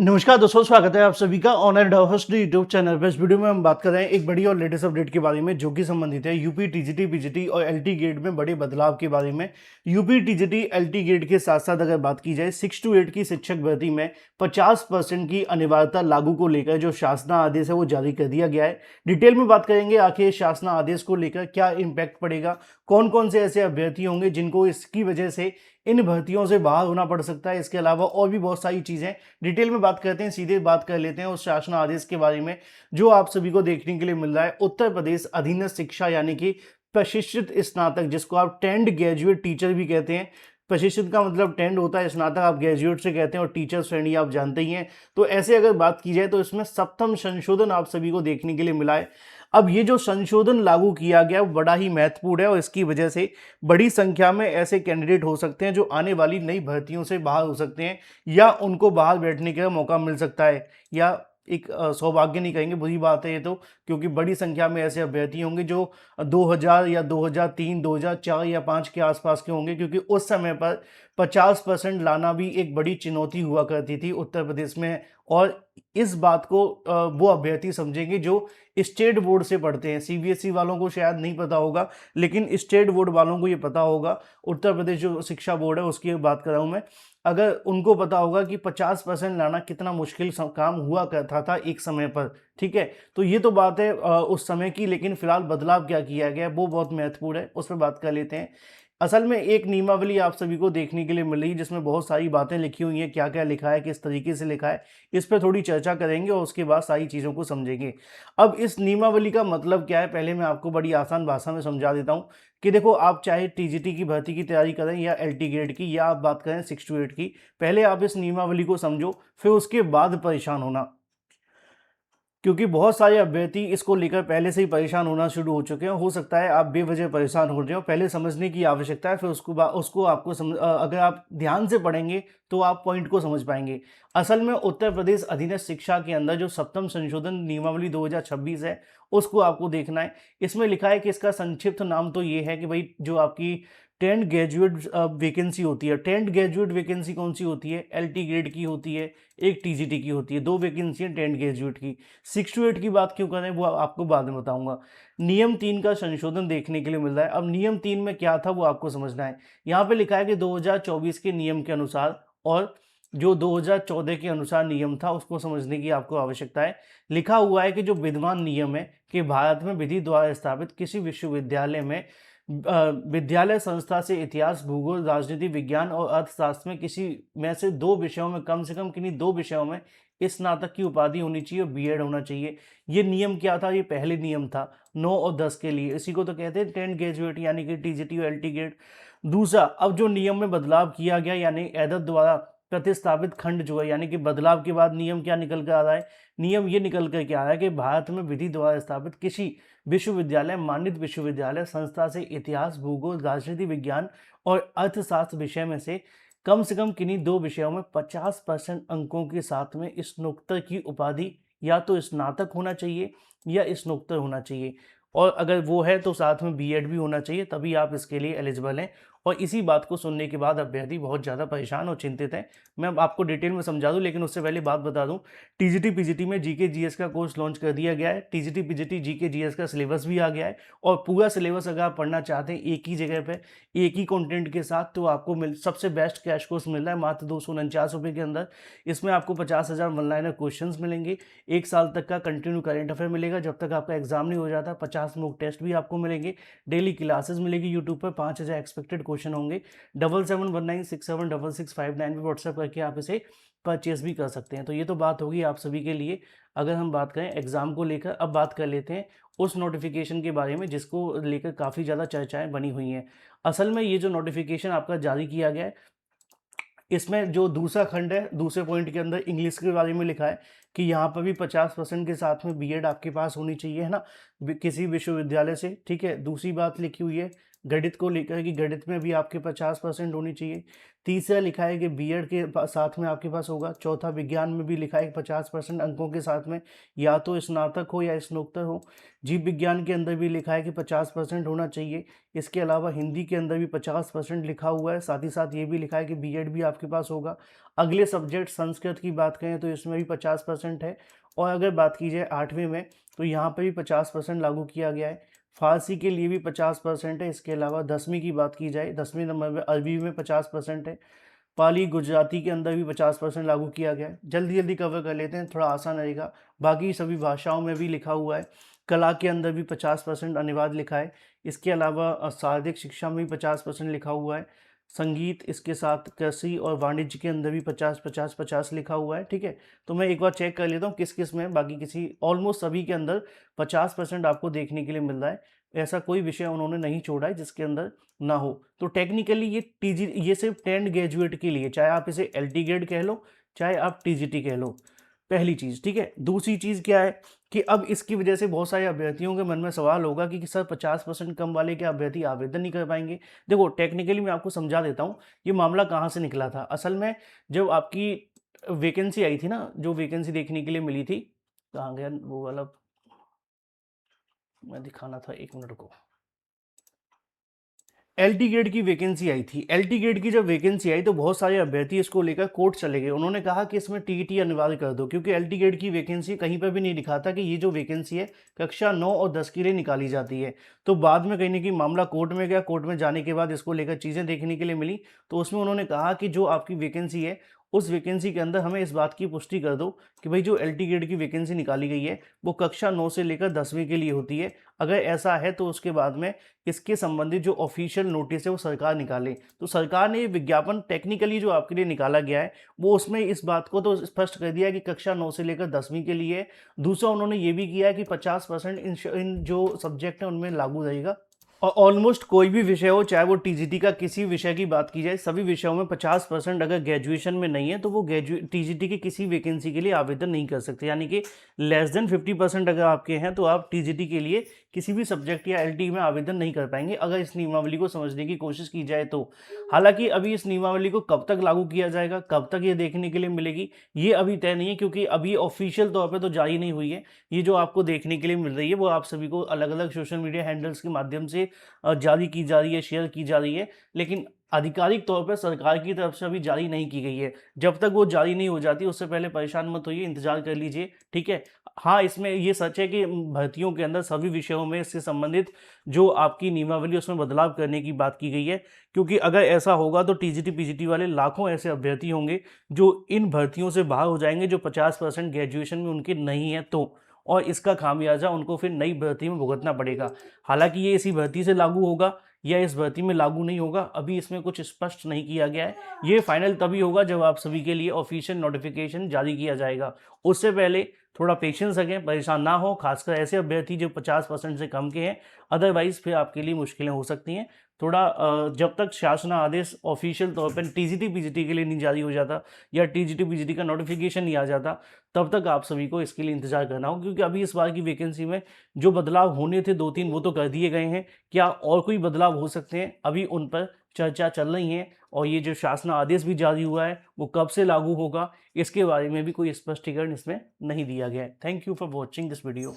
नमस्कार दोस्तों, स्वागत है आप सभी का ऑनर होस्ट यूट्यूब चैनल पर। इस वीडियो में हम बात कर रहे हैं एक बड़ी और लेटेस्ट अपडेट के बारे में जो कि संबंधित है यूपी टीजीटी पीजीटी और एलटी गेट में बड़े बदलाव के बारे में। यूपी टीजीटी एलटी गेट के साथ साथ अगर बात की जाए 6 to 8 की शिक्षक भर्ती में 50% की अनिवार्यता लागू को लेकर जो शासना आदेश है वो जारी कर दिया गया है। डिटेल में बात करेंगे आखिर शासना आदेश को लेकर क्या इम्पैक्ट पड़ेगा, कौन कौन से ऐसे अभ्यर्थी होंगे जिनको इसकी वजह से इन भर्तियों से बाहर होना पड़ सकता है, इसके अलावा और भी बहुत सारी चीजें डिटेल में बात करते हैं। सीधे बात कर लेते हैं उस शासन आदेश के बारे में जो आप सभी को देखने के लिए मिल रहा है। उत्तर प्रदेश अधीनस्थ शिक्षा यानी कि प्रशिक्षित स्नातक, जिसको आप टेंड ग्रेजुएट टीचर भी कहते हैं। प्रशिक्षित का मतलब टेंड होता है, स्नातक आप ग्रेजुएट से कहते हैं और टीचर श्रेणी आप जानते ही हैं। तो ऐसे अगर बात की जाए तो इसमें सप्तम संशोधन आप सभी को देखने के लिए मिला है। अब ये जो संशोधन लागू किया गया वो बड़ा ही महत्वपूर्ण है और इसकी वजह से बड़ी संख्या में ऐसे कैंडिडेट हो सकते हैं जो आने वाली नई भर्तियों से बाहर हो सकते हैं या उनको बाहर बैठने का मौका मिल सकता है, या एक सौभाग्य नहीं कहेंगे, बुरी बात है ये तो, क्योंकि बड़ी संख्या में ऐसे अभ्यर्थी होंगे जो 2000 या 2003 2004 या 5 के आसपास के होंगे, क्योंकि उस समय पर 50% लाना भी एक बड़ी चुनौती हुआ करती थी उत्तर प्रदेश में। और इस बात को वो अभ्यर्थी समझेंगे जो स्टेट बोर्ड से पढ़ते हैं। सीबीएसई वालों को शायद नहीं पता होगा, लेकिन स्टेट बोर्ड वालों को ये पता होगा। उत्तर प्रदेश जो शिक्षा बोर्ड है उसकी बात कर रहा हूँ मैं। अगर उनको पता होगा कि 50% लाना कितना मुश्किल काम हुआ करता था एक समय पर, ठीक है। तो ये तो बात है उस समय की, लेकिन फिलहाल बदलाव क्या किया गया है वो बहुत महत्वपूर्ण है, उस पर बात कर लेते हैं। असल में एक नियमावली आप सभी को देखने के लिए मिल रही है जिसमें बहुत सारी बातें लिखी हुई हैं, क्या क्या लिखा है, किस तरीके से लिखा है, इस पर थोड़ी चर्चा करेंगे और उसके बाद सारी चीज़ों को समझेंगे। अब इस नियमावली का मतलब क्या है, पहले मैं आपको बड़ी आसान भाषा में समझा देता हूँ कि देखो, आप चाहे टीजीटी की भर्ती की तैयारी करें या एलटी ग्रेड की, या आप बात करें 6 to 8 की, पहले आप इस नियमावली को समझो, फिर उसके बाद परेशान होना। क्योंकि बहुत सारे अभ्यर्थी इसको लेकर पहले से ही परेशान होना शुरू हो चुके हैं। हो सकता है आप बेवजह परेशान हो रहे हो, पहले समझने की आवश्यकता है, फिर उसको आपको अगर आप ध्यान से पढ़ेंगे तो आप पॉइंट को समझ पाएंगे। असल में उत्तर प्रदेश अधीनस्थ शिक्षा के अंदर जो सप्तम संशोधन नियमावली 2026 है उसको आपको देखना है। इसमें लिखा है कि इसका संक्षिप्त नाम तो ये है कि भाई जो आपकी 10 ग्रेजुएट वैकेंसी होती है, 10 ग्रेजुएट वैकेंसी कौन सी होती है, एलटी ग्रेड की होती है, एक टीजीटी की होती है, दो वैकेंसी है 10 ग्रेजुएट की। 6 to 8 की बात क्यों करें वो आपको बाद में बताऊंगा। नियम 3 का संशोधन देखने के लिए मिल रहा है। अब नियम 3 में क्या था वो आपको समझना है। यहाँ पे लिखा है कि 2024 के नियम के अनुसार और जो 2014 के अनुसार नियम था उसको समझने की आपको आवश्यकता है। लिखा हुआ है कि जो विद्यमान नियम है कि भारत में विधि द्वारा स्थापित किसी विश्वविद्यालय में विद्यालय संस्था से इतिहास, भूगोल, राजनीति विज्ञान और अर्थशास्त्र में किसी में से दो विषयों में कम से कम किन्हीं दो विषयों में स्नातक की उपाधि होनी चाहिए और बीएड होना चाहिए। ये नियम क्या था, ये पहले नियम था 9 और 10 के लिए। इसी को तो कहते हैं 10 ग्रेजुएट यानी कि टीजीटी और एलटी ग्रेड। दूसरा, अब जो नियम में बदलाव किया गया यानी एदत द्वारा प्रतिस्थापित खंड जो है, यानी कि बदलाव के बाद नियम क्या निकल कर आ रहा है, नियम ये निकल कर क्या आ रहा है कि भारत में विधि द्वारा स्थापित किसी विश्वविद्यालय, मान्यत विश्वविद्यालय संस्था से इतिहास, भूगोल, राजनीति विज्ञान और अर्थशास्त्र विषय में से कम किन्हीं दो विषयों में 50% अंकों के साथ में स्नातक की उपाधि या तो स्नातक होना चाहिए या स्नातक होना चाहिए, और अगर वो है तो साथ में बीएड भी होना चाहिए, तभी आप इसके लिए एलिजिबल हैं। और इसी बात को सुनने के बाद अभ्यर्थी बहुत ज़्यादा परेशान और चिंतित हैं। मैं अब आपको डिटेल में समझा दूं, लेकिन उससे पहले बात बता दूं, टीजीटी पीजीटी में जीके जीएस का कोर्स लॉन्च कर दिया गया है। टीजीटी पीजीटी जीके जीएस का सिलेबस भी आ गया है और पूरा सिलेबस अगर आप पढ़ना चाहते हैं एक ही जगह पे एक ही कंटेंट के साथ, तो आपको सबसे बेस्ट क्रैश कोर्स मिल रहा है मात्र 249 रुपये के अंदर। इसमें आपको 50,000 वन-लाइनर क्वेश्चन मिलेंगे, 1 साल तक का कंटिन्यू करेंट अफेयर मिलेगा जब तक आपका एग्जाम नहीं हो जाता, 50 मॉक टेस्ट भी आपको मिलेंगे, डेली क्लासेस मिलेगी यूट्यूब पर, 5,000 एक्सपेक्टेड क्वेश्चन होंगे। 7719676659 पे व्हाट्सएप करके आप इसे परचेस भी कर सकते हैं। तो ये तो बात होगी आप सभी के लिए। अगर हम बात करें एग्जाम को लेकर, अब बात कर लेते हैं उस नोटिफिकेशन के बारे में जिसको लेकर काफ़ी ज़्यादा चर्चाएं बनी हुई हैं। असल में ये जो नोटिफिकेशन आपका जारी किया गया है, इसमें जो दूसरा खंड है, दूसरे पॉइंट के अंदर इंग्लिश के बारे में लिखा है कि यहाँ पर भी 50% के साथ में बीएड आपके पास होनी चाहिए, है ना, किसी विश्वविद्यालय से, ठीक है। दूसरी बात लिखी हुई है गणित को लेकर है कि गणित में भी आपके 50% होनी चाहिए। तीसरा लिखा है कि बीएड के साथ में आपके पास होगा। चौथा विज्ञान में भी लिखा है 50% अंकों के साथ में या तो स्नातक हो या स्नातकोत्तर हो। जीव विज्ञान के अंदर भी लिखा है कि 50% होना चाहिए। इसके अलावा हिंदी के अंदर भी 50% लिखा हुआ है। साथ ही साथ ये भी लिखा है कि बीएड भी आपके पास होगा। अगले सब्जेक्ट संस्कृत की बात करें तो इसमें भी 50% है। और अगर बात की जाए 8वीं में तो यहाँ पर भी 50% लागू किया गया है। फारसी के लिए भी 50% है। इसके अलावा 10वीं की बात की जाए, 10वीं नंबर में अरबी में 50% है। पाली गुजराती के अंदर भी 50% लागू किया गया है। जल्दी जल्दी कवर कर लेते हैं, थोड़ा आसान रहेगा। बाकी सभी भाषाओं में भी लिखा हुआ है। कला के अंदर भी 50% अनिवार्य लिखा है। इसके अलावा शारीरिक शिक्षा में भी 50% लिखा हुआ है। संगीत, इसके साथ कृषि और वाणिज्य के अंदर भी 50-50-50 लिखा हुआ है। ठीक है, तो मैं एक बार चेक कर लेता हूँ किस किस में। बाकी किसी ऑलमोस्ट सभी के अंदर 50% आपको देखने के लिए मिल रहा है। ऐसा कोई विषय उन्होंने नहीं छोड़ा है जिसके अंदर ना हो। तो टेक्निकली ये सिर्फ 10 ग्रेजुएट के लिए, चाहे आप इसे एलटी ग्रेड कह लो चाहे आप टीजीटी कह लो, पहली चीज़। ठीक है, दूसरी चीज़ क्या है कि अब इसकी वजह से बहुत सारे अभ्यर्थियों के मन में सवाल होगा कि सर 50% कम वाले के अभ्यर्थी आवेदन नहीं कर पाएंगे। देखो टेक्निकली मैं आपको समझा देता हूँ ये मामला कहाँ से निकला था। असल में जब आपकी वैकेंसी आई थी ना, जो वैकेंसी देखने के लिए मिली थी, कहाँ गया वो वाला, मैं दिखाना था, एक मिनट को। एलटी ग्रेड की वैकेंसी आई थी। एलटी ग्रेड की जब वैकेंसी आई तो बहुत सारे अभ्यर्थी इसको लेकर कोर्ट चले गए। उन्होंने कहा कि इसमें टीईटी अनिवार्य कर दो, क्योंकि एलटी ग्रेड की वैकेंसी कहीं पर भी नहीं लिखा था कि ये जो वैकेंसी है कक्षा 9 और 10 के लिए निकाली जाती है। तो बाद में कहीं ना कहीं मामला कोर्ट में गया। कोर्ट में जाने के बाद इसको लेकर चीज़ें देखने के लिए मिली, तो उसमें उन्होंने कहा कि जो आपकी वैकेंसी है उस वैकेंसी के अंदर हमें इस बात की पुष्टि कर दो कि भाई जो एलटी ग्रेड की वैकेंसी निकाली गई है वो कक्षा 9 से लेकर 10वीं के लिए होती है। अगर ऐसा है तो उसके बाद में इसके संबंधित जो ऑफिशियल नोटिस है वो सरकार निकाले। तो सरकार ने ये विज्ञापन टेक्निकली जो आपके लिए निकाला गया है वो उसमें इस बात को तो स्पष्ट कर दिया है कि कक्षा 9 से लेकर 10वीं के लिए है। दूसरा उन्होंने ये भी किया है कि 50% इन जो सब्जेक्ट है उनमें लागू रहेगा। और ऑलमोस्ट कोई भी विषय हो, चाहे वो टीजीटी का किसी विषय की बात की जाए, सभी विषयों में 50% अगर ग्रेजुएशन में नहीं है तो वो टीजीटी की किसी वैकेंसी के लिए आवेदन नहीं कर सकते। यानी कि लेस देन 50% अगर आपके हैं तो आप टीजीटी के लिए किसी भी सब्जेक्ट या एलटी में आवेदन नहीं कर पाएंगे, अगर इस नियमावली को समझने की कोशिश की जाए तो। हालांकि अभी इस नियमावली को कब तक लागू किया जाएगा, कब तक ये देखने के लिए मिलेगी, ये अभी तय नहीं है, क्योंकि अभी ऑफिशियल तौर पर तो जारी नहीं हुई है। ये जो आपको देखने के लिए मिल रही है वो आप सभी को अलग अलग सोशल मीडिया हैंडल्स के माध्यम से जारी की जा रही है, शेयर की जा रही है, लेकिन आधिकारिक तौर पर सरकार की तरफ से अभी जारी नहीं की गई है। जब तक वो जारी नहीं हो जाती उससे पहले परेशान मत होइए, इंतजार कर लीजिए। ठीक है, हाँ इसमें ये सच है कि भर्तियों के अंदर सभी विषयों में इससे संबंधित जो आपकी नियमावली उसमें बदलाव करने की बात की गई है, क्योंकि अगर ऐसा होगा तो टीजीटी पीजीटी वाले लाखों ऐसे अभ्यर्थी होंगे जो इन भर्तियों से बाहर हो जाएंगे, जो 50% ग्रेजुएशन में उनके नहीं है तो, और इसका खामियाजा उनको फिर नई भर्ती में भुगतना पड़ेगा। हालांकि ये इसी भर्ती से लागू होगा या इस भर्ती में लागू नहीं होगा, अभी इसमें कुछ स्पष्ट नहीं किया गया है। ये फाइनल तभी होगा जब आप सभी के लिए ऑफिशियल नोटिफिकेशन जारी किया जाएगा। उससे पहले थोड़ा पेशेंस रखें, परेशान ना हो, खासकर ऐसे अभ्यर्थी जो 50% से कम के हैं। अदरवाइज फिर आपके लिए मुश्किलें हो सकती हैं। थोड़ा जब तक शासन आदेश ऑफिशियल तौर पर टीजीटी पीजीटी के लिए नहीं जारी हो जाता या टीजीटी पीजीटी का नोटिफिकेशन नहीं आ जाता, तब तक आप सभी को इसके लिए इंतजार करना हो, क्योंकि अभी इस बार की वैकेंसी में जो बदलाव होने थे 2-3 वो तो कर दिए गए हैं। क्या और कोई बदलाव हो सकते हैं, अभी उन पर चर्चा चल रही है। और ये जो शासन आदेश भी जारी हुआ है वो कब से लागू होगा इसके बारे में भी कोई स्पष्टीकरण इसमें नहीं दिया गया है। Thank you for watching this video.